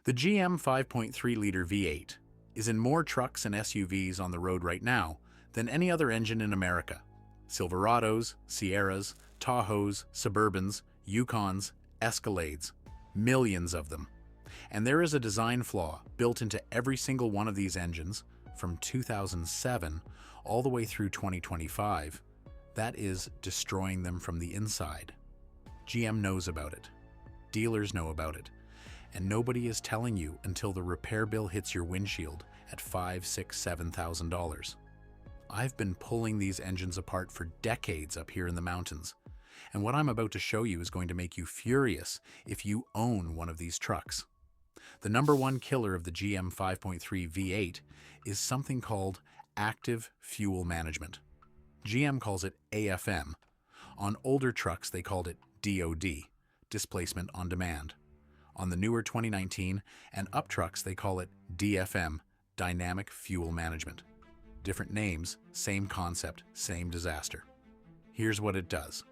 The GM 5.3-liter V8 is in more trucks and SUVs on the road right now than any other engine in America. Silverados, Sierras, Tahoes, Suburbans, Yukons, Escalades, millions of them. And there is a design flaw built into every single one of these engines from 2007 all the way through 2025 that is destroying them from the inside. GM knows about it. Dealers know about it. And nobody is telling you until the repair bill hits your windshield at $5,000, $6,000, $7,000. I've been pulling these engines apart for decades up here in the mountains, and what I'm about to show you is going to make you furious if you own one of these trucks. The number one killer of the GM 5.3 V8 is something called active fuel management. GM calls it AFM. On older trucks, they called it DOD, displacement on demand. On the newer 2019 and up trucks, they call it DFM, dynamic fuel management. Different names, same concept, same disaster. Here's what it does.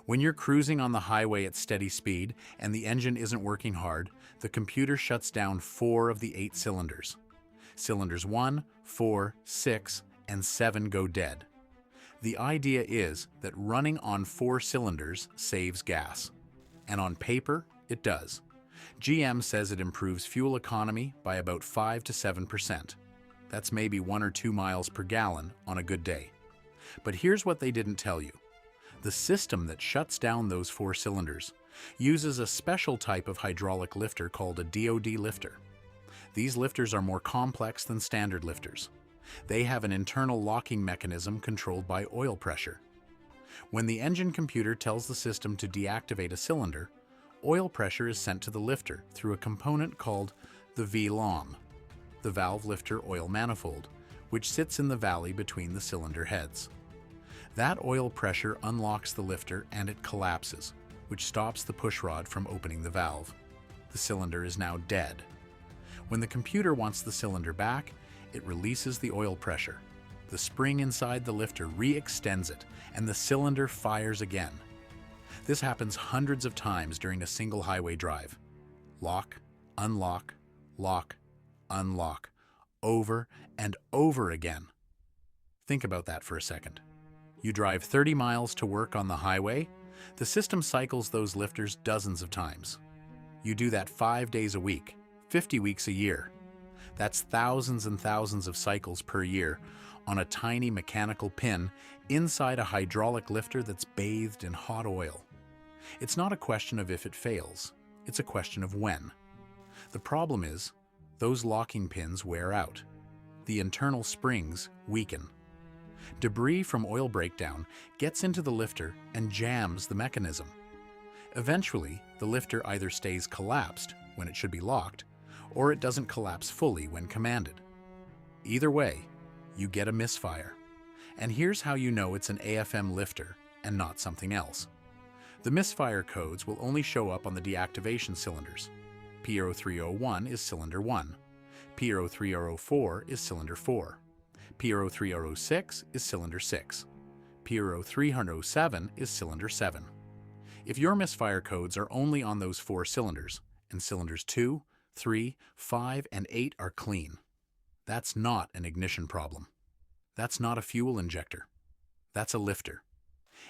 When you're cruising on the highway at steady speed and the engine isn't working hard, the computer shuts down 4 of the 8 cylinders. Cylinders 1, 4, 6, and 7 go dead. The idea is that running on 4 cylinders saves gas. And on paper, it does. GM says it improves fuel economy by about 5 to 7%. That's maybe 1 or 2 miles per gallon on a good day. But here's what they didn't tell you. The system that shuts down those 4 cylinders uses a special type of hydraulic lifter called a DOD lifter. These lifters are more complex than standard lifters. They have an internal locking mechanism controlled by oil pressure. When the engine computer tells the system to deactivate a cylinder, oil pressure is sent to the lifter through a component called the VLOM, the valve lifter oil manifold, which sits in the valley between the cylinder heads. That oil pressure unlocks the lifter and it collapses, which stops the pushrod from opening the valve. The cylinder is now dead. When the computer wants the cylinder back, it releases the oil pressure. The spring inside the lifter re-extends it, and the cylinder fires again. This happens hundreds of times during a single highway drive. Lock, unlock, lock, unlock, over and over again. Think about that for a second. You drive 30 miles to work on the highway, the system cycles those lifters dozens of times. You do that 5 days a week, 50 weeks a year. That's thousands and thousands of cycles per year on a tiny mechanical pin inside a hydraulic lifter that's bathed in hot oil. It's not a question of if it fails, it's a question of when. The problem is, those locking pins wear out. The internal springs weaken. Debris from oil breakdown gets into the lifter and jams the mechanism. Eventually, the lifter either stays collapsed when it should be locked, or it doesn't collapse fully when commanded. Either way, you get a misfire. And here's how you know it's an AFM lifter and not something else. The misfire codes will only show up on the deactivation cylinders. P0301 is cylinder 1, P0304 is cylinder 4, P0306 is cylinder 6, P0307 is cylinder 7. If your misfire codes are only on those 4 cylinders, and cylinders 2, 3, 5, and 8 are clean, that's not an ignition problem. That's not a fuel injector. That's a lifter.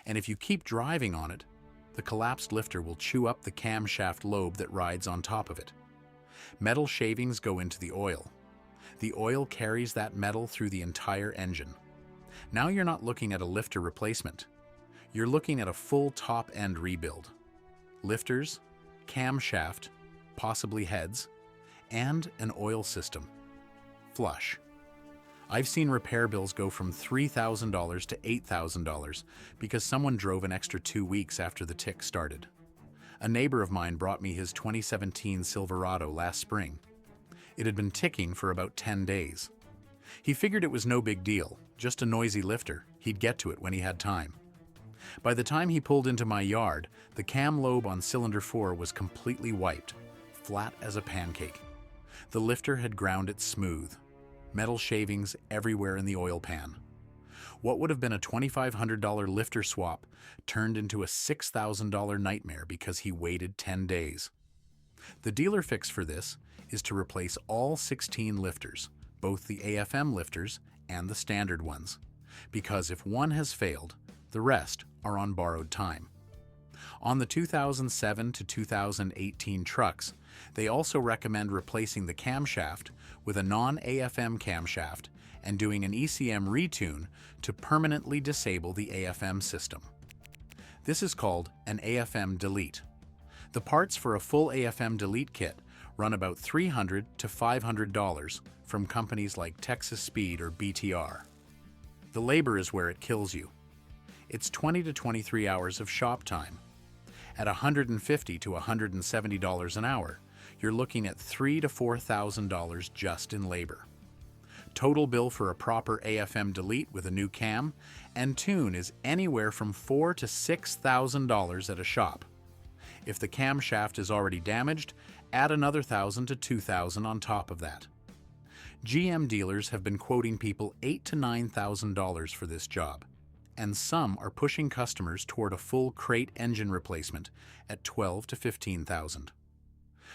And if you keep driving on it, the collapsed lifter will chew up the camshaft lobe that rides on top of it. Metal shavings go into the oil. The oil carries that metal through the entire engine. Now you're not looking at a lifter replacement. You're looking at a full top-end rebuild. Lifters, camshaft, possibly heads, and an oil system. Flush. I've seen repair bills go from $3,000 to $8,000 because someone drove an extra 2 weeks after the tick started. A neighbor of mine brought me his 2017 Silverado last spring. It had been ticking for about 10 days. He figured it was no big deal, just a noisy lifter. He'd get to it when he had time. By the time he pulled into my yard, the cam lobe on cylinder 4 was completely wiped, flat as a pancake. The lifter had ground it smooth. Metal shavings everywhere in the oil pan. What would have been a $2,500 lifter swap turned into a $6,000 nightmare because he waited 10 days. The dealer fix for this is to replace all 16 lifters, both the AFM lifters and the standard ones, because if one has failed, the rest are on borrowed time. On the 2007 to 2018 trucks, they also recommend replacing the camshaft with a non-AFM camshaft and doing an ECM retune to permanently disable the AFM system. This is called an AFM delete. The parts for a full AFM delete kit run about $300 to $500 from companies like Texas Speed or BTR. The labor is where it kills you. It's 20 to 23 hours of shop time. At $150 to $170 an hour, you're looking at $3,000 to $4,000 just in labor. Total bill for a proper AFM delete with a new cam and tune is anywhere from $4,000 to $6,000 at a shop. If the camshaft is already damaged, add another $1,000 to $2,000 on top of that. GM dealers have been quoting people $8,000 to $9,000 for this job, and some are pushing customers toward a full crate engine replacement at $12,000 to $15,000.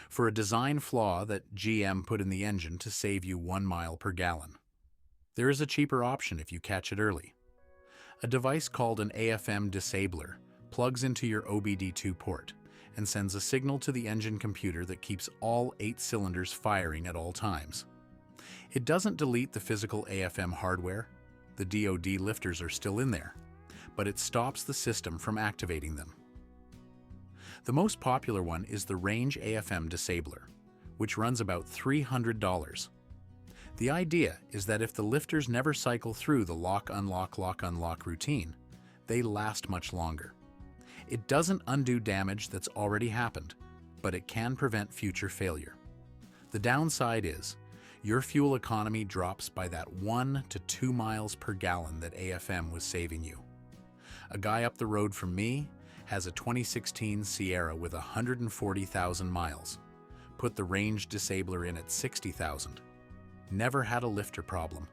For a design flaw that GM put in the engine to save you 1 mile per gallon. There is a cheaper option if you catch it early. A device called an AFM Disabler plugs into your OBD2 port and sends a signal to the engine computer that keeps all 8 cylinders firing at all times. It doesn't delete the physical AFM hardware. The DoD lifters are still in there, but it stops the system from activating them. The most popular one is the Range AFM Disabler, which runs about $300. The idea is that if the lifters never cycle through the lock-unlock routine, they last much longer. It doesn't undo damage that's already happened, but it can prevent future failure. The downside is, your fuel economy drops by that 1 to 2 miles per gallon that AFM was saving you. A guy up the road from me has a 2016 Sierra with 140,000 miles. Put the Range Disabler in at 60,000. Never had a lifter problem.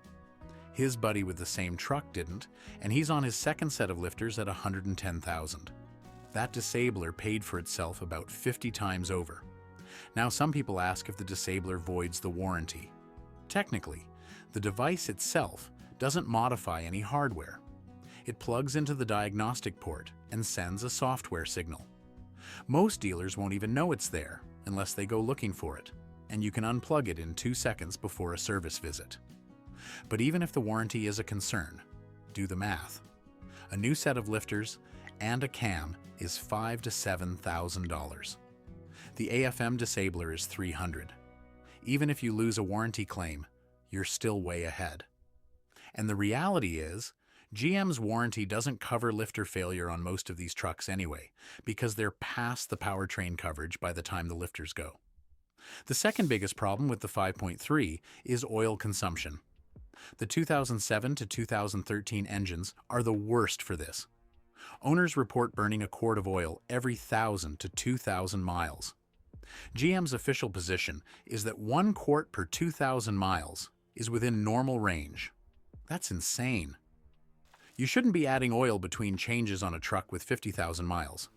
His buddy with the same truck didn't, and he's on his second set of lifters at 110,000. That Disabler paid for itself about 50 times over. Now some people ask if the Disabler voids the warranty. Technically, the device itself doesn't modify any hardware. It plugs into the diagnostic port and sends a software signal. Most dealers won't even know it's there unless they go looking for it, and you can unplug it in 2 seconds before a service visit. But even if the warranty is a concern, do the math. A new set of lifters and a cam is $5,000 to $7,000. The AFM Disabler is $300. Even if you lose a warranty claim, you're still way ahead. And the reality is, GM's warranty doesn't cover lifter failure on most of these trucks anyway, because they're past the powertrain coverage by the time the lifters go. The second biggest problem with the 5.3 is oil consumption. The 2007 to 2013 engines are the worst for this. Owners report burning a quart of oil every 1,000 to 2,000 miles. GM's official position is that 1 quart per 2,000 miles is within normal range. That's insane. You shouldn't be adding oil between changes on a truck with 50,000 miles.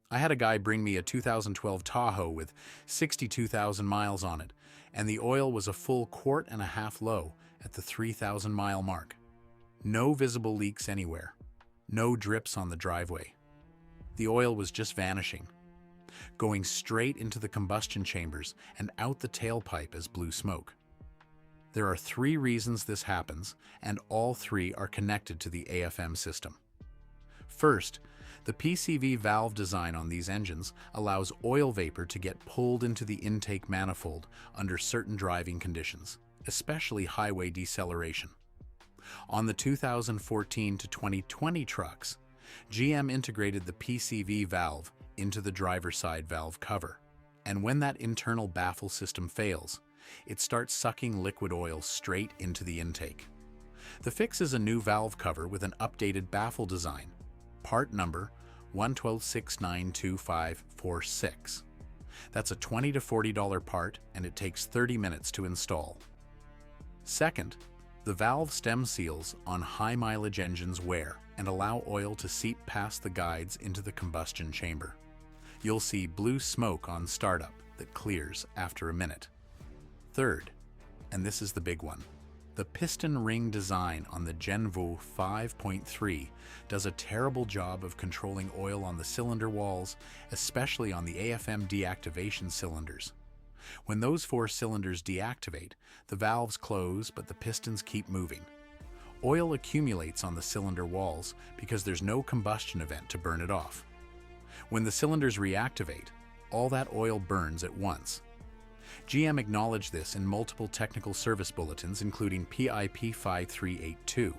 I had a guy bring me a 2012 Tahoe with 62,000 miles on it, and the oil was a full 1.5 quarts low at the 3,000 mile mark. No visible leaks anywhere. No drips on the driveway. The oil was just vanishing, going straight into the combustion chambers and out the tailpipe as blue smoke. There are 3 reasons this happens, and all 3 are connected to the AFM system. First, the PCV valve design on these engines allows oil vapor to get pulled into the intake manifold under certain driving conditions, especially highway deceleration. On the 2014 to 2020 trucks, GM integrated the PCV valve into the driver's side valve cover, and when that internal baffle system fails, it starts sucking liquid oil straight into the intake. The fix is a new valve cover with an updated baffle design, part number 112692546. That's a $20 to $40 part, and it takes 30 minutes to install. Second, the valve stem seals on high-mileage engines wear and allow oil to seep past the guides into the combustion chamber. You'll see blue smoke on startup, that clears after a minute. Third, and this is the big one, the piston ring design on the Genvo 5.3 does a terrible job of controlling oil on the cylinder walls, especially on the AFM deactivation cylinders. When those 4 cylinders deactivate, the valves close but the pistons keep moving. Oil accumulates on the cylinder walls because there's no combustion event to burn it off. When the cylinders reactivate, all that oil burns at once. GM acknowledged this in multiple technical service bulletins, including PIP 5382.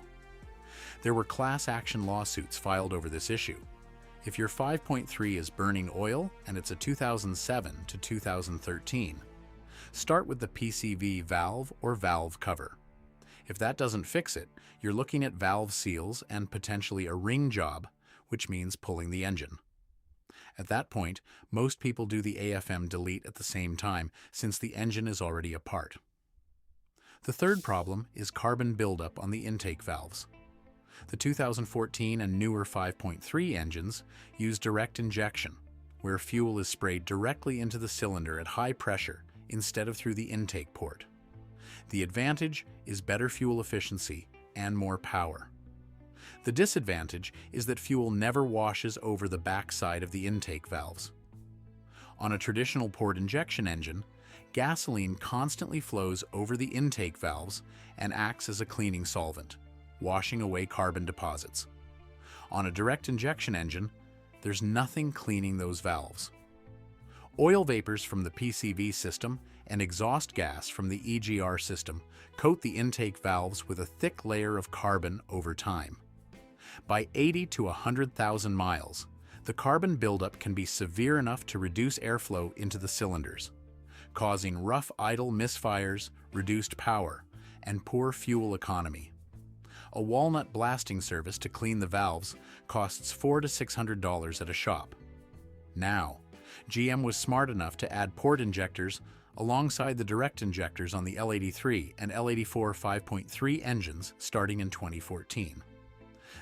There were class action lawsuits filed over this issue. If your 5.3 is burning oil and it's a 2007 to 2013, start with the PCV valve or valve cover. If that doesn't fix it, you're looking at valve seals and potentially a ring job, which means pulling the engine. At that point, most people do the AFM delete at the same time since the engine is already apart. The third problem is carbon buildup on the intake valves. The 2014 and newer 5.3 engines use direct injection, where fuel is sprayed directly into the cylinder at high pressure instead of through the intake port. The advantage is better fuel efficiency and more power. The disadvantage is that fuel never washes over the backside of the intake valves. On a traditional port injection engine, gasoline constantly flows over the intake valves and acts as a cleaning solvent, washing away carbon deposits. On a direct injection engine, there's nothing cleaning those valves. Oil vapors from the PCV system and exhaust gas from the EGR system coat the intake valves with a thick layer of carbon over time. By 80 to 100,000 miles, the carbon buildup can be severe enough to reduce airflow into the cylinders, causing rough idle misfires, reduced power, and poor fuel economy. A walnut blasting service to clean the valves costs $400 to $600 at a shop. Now, GM was smart enough to add port injectors alongside the direct injectors on the L83 and L84 5.3 engines starting in 2014.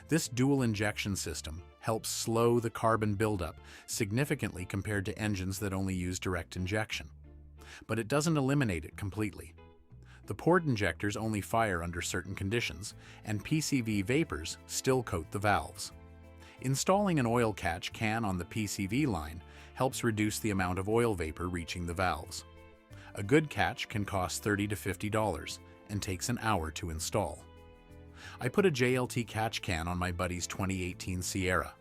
This dual injection system helps slow the carbon buildup significantly compared to engines that only use direct injection. But it doesn't eliminate it completely. The port injectors only fire under certain conditions, and PCV vapors still coat the valves. Installing an oil catch can on the PCV line helps reduce the amount of oil vapor reaching the valves. A good catch can cost $30 to $50 and takes an hour to install. I put a JLT catch can on my buddy's 2018 Sierra,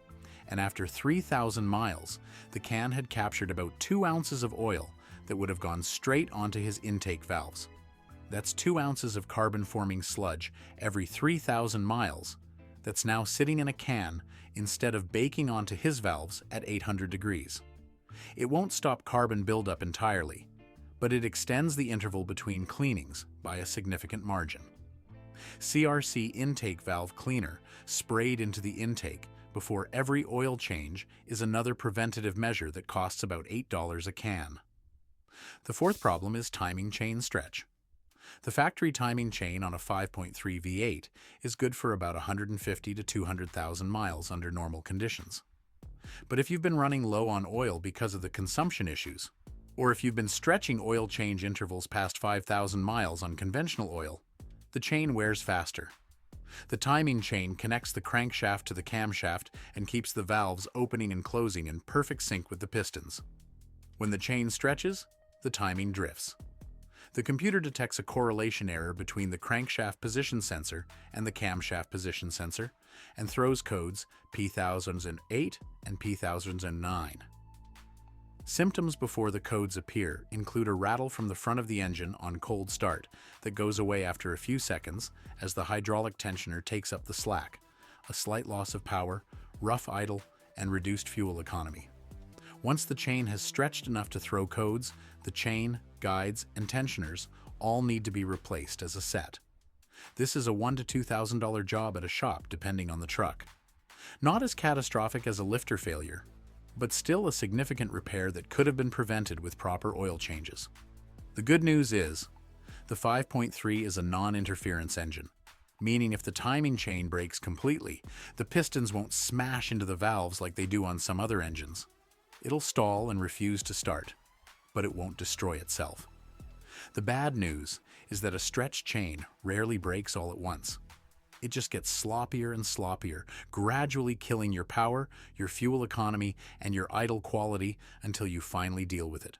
and after 3,000 miles, the can had captured about 2 ounces of oil that would have gone straight onto his intake valves. That's 2 ounces of carbon-forming sludge every 3,000 miles that's now sitting in a can instead of baking onto his valves at 800 degrees. It won't stop carbon buildup entirely, but it extends the interval between cleanings by a significant margin. CRC Intake Valve Cleaner sprayed into the intake before every oil change is another preventative measure that costs about $8 a can. The fourth problem is timing chain stretch. The factory timing chain on a 5.3 V8 is good for about 150 to 200,000 miles under normal conditions. But if you've been running low on oil because of the consumption issues, or if you've been stretching oil change intervals past 5,000 miles on conventional oil, the chain wears faster. The timing chain connects the crankshaft to the camshaft and keeps the valves opening and closing in perfect sync with the pistons. When the chain stretches, the timing drifts. The computer detects a correlation error between the crankshaft position sensor and the camshaft position sensor and throws codes P1008 and P1009. Symptoms before the codes appear include a rattle from the front of the engine on cold start that goes away after a few seconds as the hydraulic tensioner takes up the slack, a slight loss of power, rough idle, and reduced fuel economy. Once the chain has stretched enough to throw codes, the chain, guides, and tensioners all need to be replaced as a set. This is a $1,000 to $2,000 job at a shop depending on the truck. Not as catastrophic as a lifter failure, but still a significant repair that could have been prevented with proper oil changes. The good news is, the 5.3 is a non-interference engine, meaning if the timing chain breaks completely, the pistons won't smash into the valves like they do on some other engines. It'll stall and refuse to start. but it won't destroy itself. The bad news is that a stretched chain rarely breaks all at once. It just gets sloppier and sloppier, gradually killing your power, your fuel economy, and your idle quality until you finally deal with it.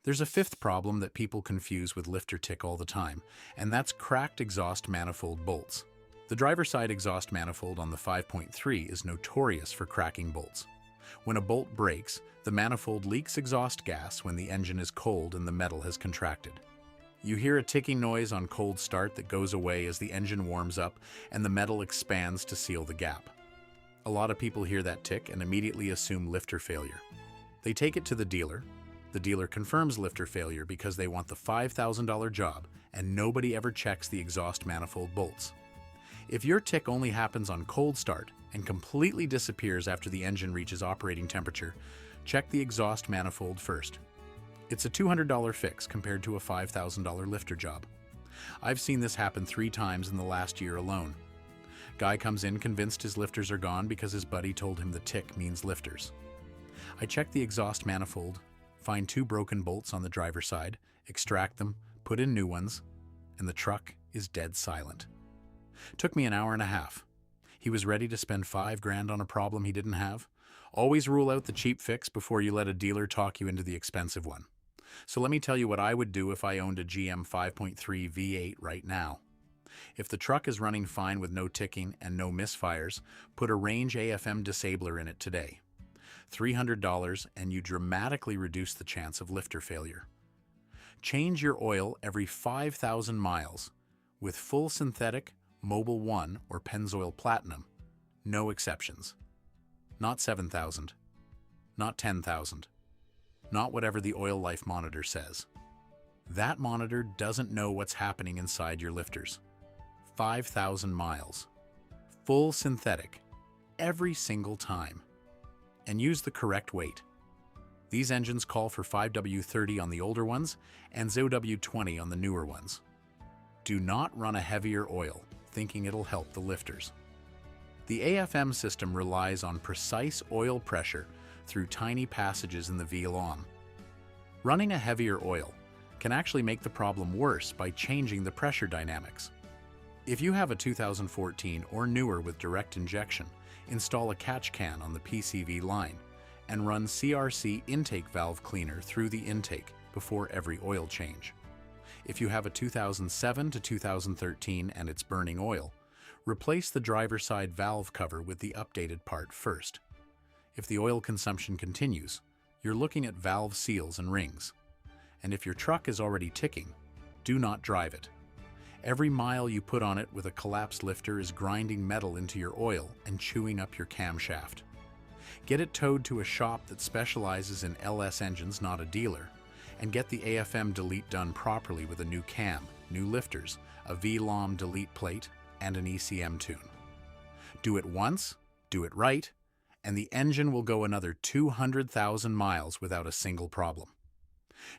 There's a fifth problem that people confuse with lifter tick all the time, and that's cracked exhaust manifold bolts. The driver's side exhaust manifold on the 5.3 is notorious for cracking bolts. When a bolt breaks, the manifold leaks exhaust gas when the engine is cold and the metal has contracted. You hear a ticking noise on cold start that goes away as the engine warms up and the metal expands to seal the gap. A lot of people hear that tick and immediately assume lifter failure. They take it to the dealer. The dealer confirms lifter failure because they want the $5,000 job, and nobody ever checks the exhaust manifold bolts. If your tick only happens on cold start and completely disappears after the engine reaches operating temperature, check the exhaust manifold first. It's a $200 fix compared to a $5,000 lifter job. I've seen this happen 3 times in the last year alone. Guy comes in convinced his lifters are gone because his buddy told him the tick means lifters. I check the exhaust manifold, find 2 broken bolts on the driver's side, extract them, put in new ones, and the truck is dead silent. Took me an hour and a half. He was ready to spend $5,000 on a problem he didn't have. Always rule out the cheap fix before you let a dealer talk you into the expensive one. So let me tell you what I would do if I owned a GM 5.3 V8 right now. If the truck is running fine with no ticking and no misfires, put a Range AFM Disabler in it today. $300 and you dramatically reduce the chance of lifter failure. Change your oil every 5,000 miles with full synthetic, Mobil 1 or Pennzoil Platinum. No exceptions. Not 7,000. Not 10,000. Not whatever the oil life monitor says. That monitor doesn't know what's happening inside your lifters. 5,000 miles. Full synthetic. Every single time. And use the correct weight. These engines call for 5W30 on the older ones and 0W20 on the newer ones. Do not run a heavier oil thinking it'll help the lifters. The AFM system relies on precise oil pressure through tiny passages in the V-LOM. Running a heavier oil can actually make the problem worse by changing the pressure dynamics. If you have a 2014 or newer with direct injection, install a catch can on the PCV line and run CRC Intake Valve Cleaner through the intake before every oil change. If you have a 2007 to 2013 and it's burning oil, replace the driver's side valve cover with the updated part first. If the oil consumption continues, you're looking at valve seals and rings. And if your truck is already ticking, do not drive it. Every mile you put on it with a collapsed lifter is grinding metal into your oil and chewing up your camshaft. Get it towed to a shop that specializes in LS engines, not a dealer, and get the AFM delete done properly with a new cam, new lifters, a V-LOM delete plate, and an ECM tune. Do it once, do it right, and the engine will go another 200,000 miles without a single problem.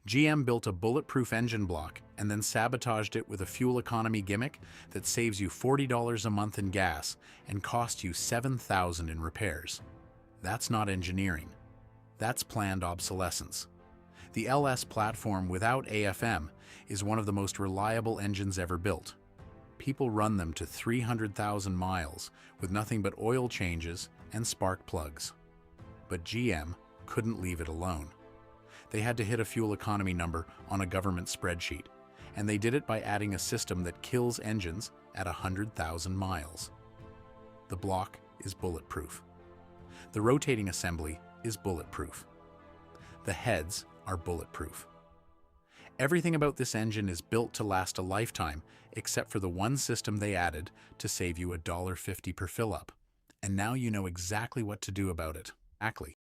GM built a bulletproof engine block and then sabotaged it with a fuel economy gimmick that saves you $40 a month in gas and costs you $7,000 in repairs. That's not engineering. That's planned obsolescence. The LS platform without AFM is one of the most reliable engines ever built. People run them to 300,000 miles with nothing but oil changes and spark plugs. But GM couldn't leave it alone. They had to hit a fuel economy number on a government spreadsheet, and they did it by adding a system that kills engines at 100,000 miles. The block is bulletproof. The rotating assembly is bulletproof. The heads are bulletproof. Everything about this engine is built to last a lifetime, except for the one system they added to save you $1.50 per fill-up. And now you know exactly what to do about it. Exactly.